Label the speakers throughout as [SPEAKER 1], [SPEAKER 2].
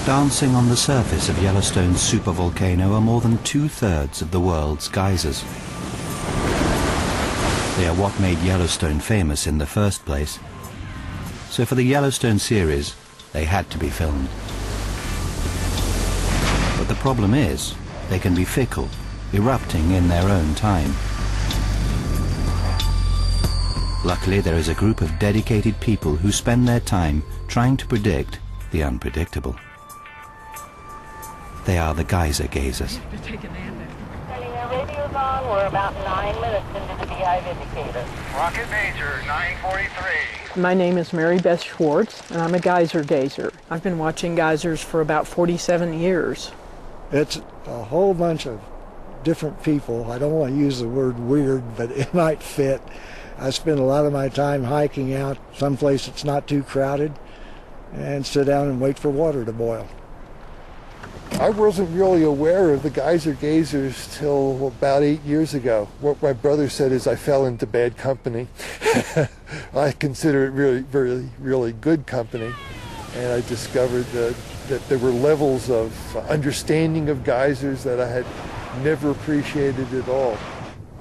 [SPEAKER 1] Dancing on the surface of Yellowstone's supervolcano are more than 2/3 of the world's geysers. They are what made Yellowstone famous in the first place. So for the Yellowstone series, they had to be filmed. But the problem is, they can be fickle, erupting in their own time. Luckily, there is a group of dedicated people who spend their time trying to predict the unpredictable. They are the geyser gazers.
[SPEAKER 2] Sending our radios on. We're about 9 minutes into the beehive indicator.
[SPEAKER 3] Rocket Major, 943.
[SPEAKER 4] My name is Mary Beth Schwartz, and I'm a geyser gazer. I've been watching geysers for about 47 years.
[SPEAKER 5] It's a whole bunch of different people. I don't want to use the word weird, but it might fit. I spend a lot of my time hiking out someplace that's not too crowded and sit down and wait for water to boil.
[SPEAKER 6] I wasn't really aware of the geyser gazers till about 8 years ago. What my brother said is I fell into bad company. I consider it really good company. And I discovered that there were levels of understanding of geysers that I had never appreciated at all.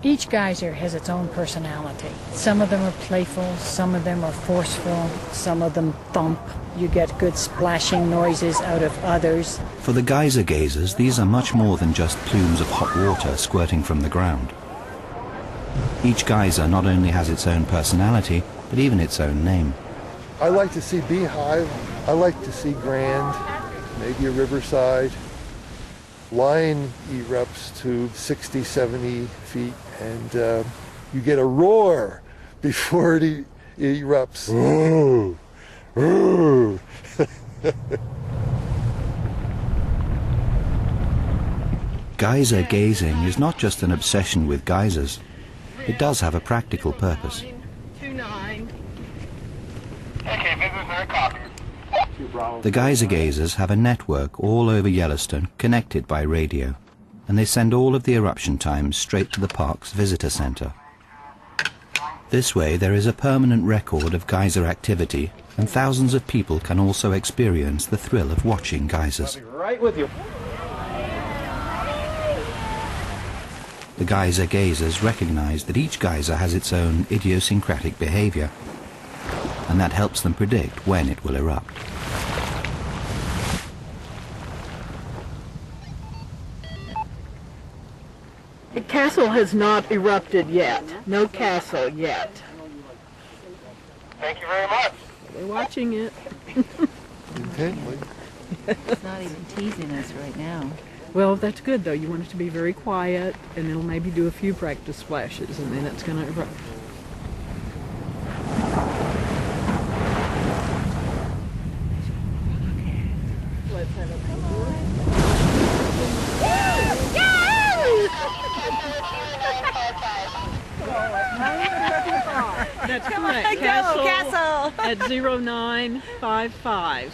[SPEAKER 7] Each geyser has its own personality. Some of them are playful, some of them are forceful, some of them thump. You get good splashing noises out of others.
[SPEAKER 1] For the geyser gazers, these are much more than just plumes of hot water squirting from the ground. Each geyser not only has its own personality, but even its own name.
[SPEAKER 6] I like to see beehive, I like to see grand, maybe a riverside. Lion erupts to 60, 70 feet, and you get a roar before it erupts. Ooh, ooh.
[SPEAKER 1] Geyser gazing is not just an obsession with geysers. It does have a practical purpose.
[SPEAKER 4] 29.
[SPEAKER 3] Okay, business very copy.
[SPEAKER 1] The geyser gazers have a network all over Yellowstone connected by radio, and they send all of the eruption times straight to the park's visitor center. This way there is a permanent record of geyser activity, and thousands of people can also experience the thrill of watching geysers.
[SPEAKER 3] Right with you.
[SPEAKER 1] The geyser gazers recognize that each geyser has its own idiosyncratic behavior, and that helps them predict when it will erupt.
[SPEAKER 4] The castle has not erupted yet. No castle yet.
[SPEAKER 3] Thank you very much.
[SPEAKER 4] We're watching it.
[SPEAKER 6] Intently.
[SPEAKER 8] It's not even teasing us right now.
[SPEAKER 4] Well, that's good, though. You want it to be very quiet, and it'll maybe do a few practice splashes, and then it's going to erupt. Let's have a That's correct. Castle at 0955.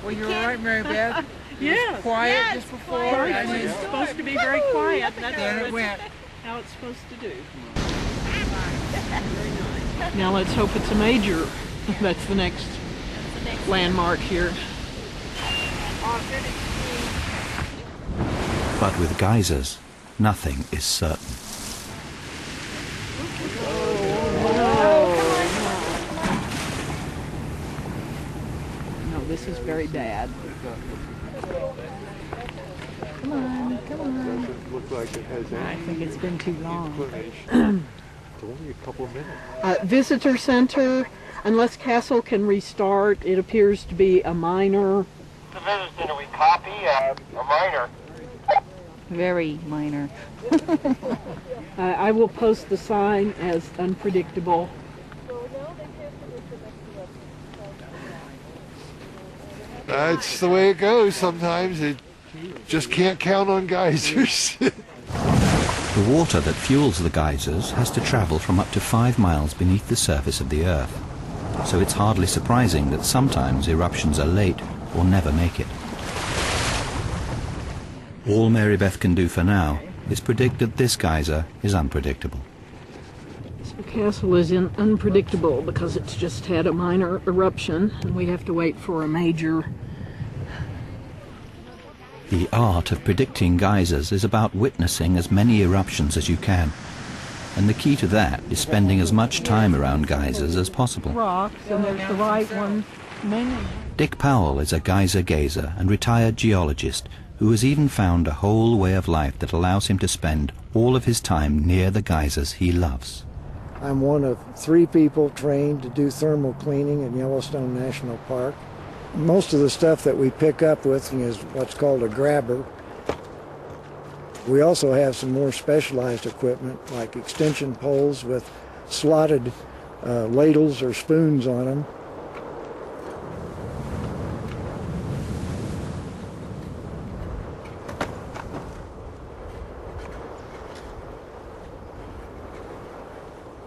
[SPEAKER 9] Well, you're right, Mary Beth.
[SPEAKER 4] Yeah.
[SPEAKER 9] Quiet just before.
[SPEAKER 4] Right.
[SPEAKER 9] I mean,
[SPEAKER 4] It's supposed to be very quiet. That's
[SPEAKER 9] then it went.
[SPEAKER 4] how it's supposed to do. Very nice. Now let's hope it's a major. That's the next landmark here.
[SPEAKER 1] But with geysers, nothing is certain.
[SPEAKER 4] No, this is very bad.
[SPEAKER 8] Come on, come on.
[SPEAKER 6] Doesn't look like it has
[SPEAKER 4] I
[SPEAKER 6] any
[SPEAKER 4] think it's been too long.
[SPEAKER 6] inclination. It's only a couple of minutes.
[SPEAKER 4] Visitor center, unless Castle can restart, it appears to be a minor.
[SPEAKER 3] The visitor center, we copy a minor.
[SPEAKER 8] Very minor.
[SPEAKER 4] I will post the sign as unpredictable.
[SPEAKER 6] That's the way it goes sometimes. It just can't count on geysers.
[SPEAKER 1] The water that fuels the geysers has to travel from up to 5 miles beneath the surface of the Earth. So it's hardly surprising that sometimes eruptions are late or never make it. All Mary Beth can do for now is predict that this geyser is unpredictable.
[SPEAKER 4] The castle is unpredictable because it's just had a minor eruption, and we have to wait for a major.
[SPEAKER 1] The art of predicting geysers is about witnessing as many eruptions as you can. And the key to that is spending as much time around geysers as possible.
[SPEAKER 4] Rocks, and there's the right one.
[SPEAKER 1] Dick Powell is a geyser gazer and retired geologist who has even found a whole way of life that allows him to spend all of his time near the geysers he loves.
[SPEAKER 5] I'm one of 3 people trained to do thermal cleaning in Yellowstone National Park. Most of the stuff that we pick up with is what's called a grabber. We also have some more specialized equipment like extension poles with slotted ladles or spoons on them.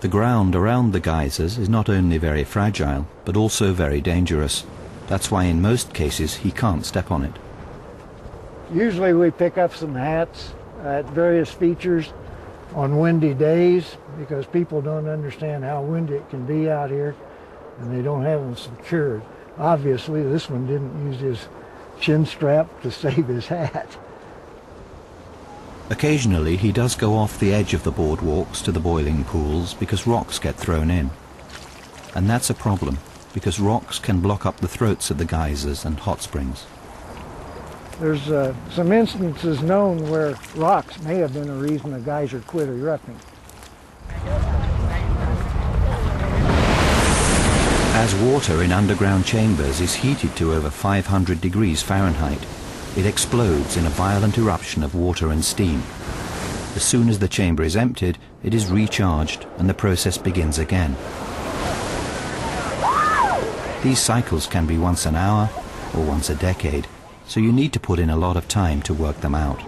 [SPEAKER 1] The ground around the geysers is not only very fragile, but also very dangerous. That's why in most cases he can't step on it.
[SPEAKER 5] Usually we pick up some hats at various features on windy days because people don't understand how windy it can be out here and they don't have them secured. Obviously this one didn't use his chin strap to save his hat.
[SPEAKER 1] Occasionally he does go off the edge of the boardwalks to the boiling pools because rocks get thrown in. And that's a problem, because rocks can block up the throats of the geysers and hot springs.
[SPEAKER 5] There's some instances known where rocks may have been a reason a geyser quit erupting.
[SPEAKER 1] As water in underground chambers is heated to over 500 degrees Fahrenheit, it explodes in a violent eruption of water and steam. As soon as the chamber is emptied, it is recharged and the process begins again. These cycles can be once an hour or once a decade, so you need to put in a lot of time to work them out.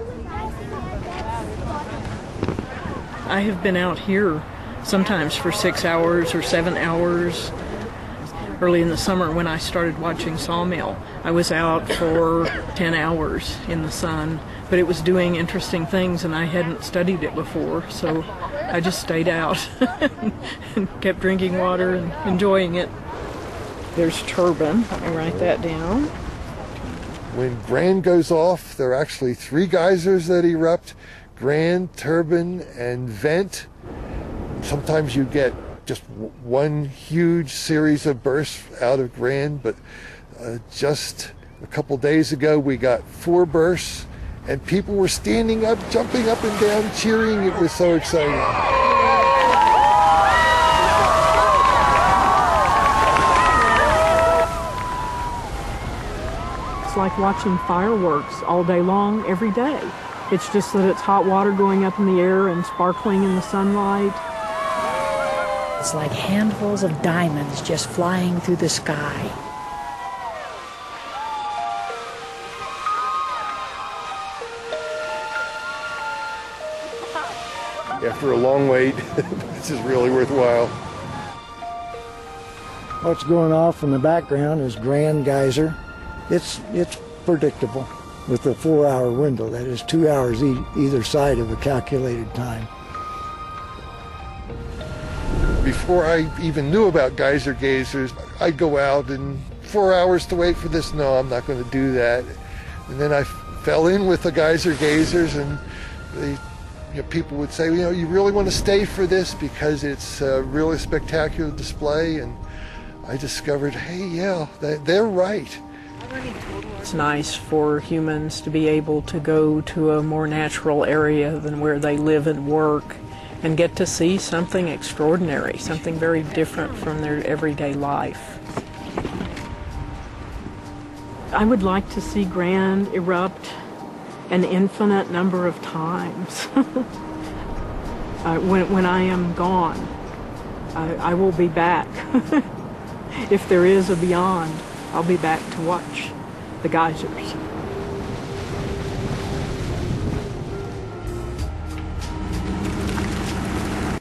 [SPEAKER 4] I have been out here sometimes for 6 hours or 7 hours. Early in the summer when I started watching Sawmill, I was out for 10 hours in the sun, but it was doing interesting things and I hadn't studied it before, so I just stayed out and kept drinking water and enjoying it. There's turbine. Let me write that down.
[SPEAKER 6] When Grand goes off, there are actually 3 geysers that erupt: Grand, Turbine, and Vent. Sometimes you get just one huge series of bursts out of Grand, but just a couple days ago we got 4 bursts and people were standing up, jumping up and down, cheering. It was so exciting.
[SPEAKER 4] It's like watching fireworks all day long, every day. It's just that it's hot water going up in the air and sparkling in the sunlight.
[SPEAKER 7] It's like handfuls of diamonds just flying through the sky.
[SPEAKER 6] After a long wait, this is really worthwhile.
[SPEAKER 5] What's going off in the background is Grand Geyser. It's predictable with a 4-hour window. That is 2 hours either side of a calculated time.
[SPEAKER 6] Before I even knew about geyser gazers, I'd go out and 4 hours to wait for this. No, I'm not going to do that. And then I fell in with the geyser gazers, and people would say, you really want to stay for this because it's a really spectacular display. And I discovered, hey, yeah, they're right.
[SPEAKER 4] It's nice for humans to be able to go to a more natural area than where they live and work and get to see something extraordinary, something very different from their everyday life. I would like to see Grand erupt an infinite number of times. When I am gone, I will be back. If there is a beyond, I'll be back to watch the geysers.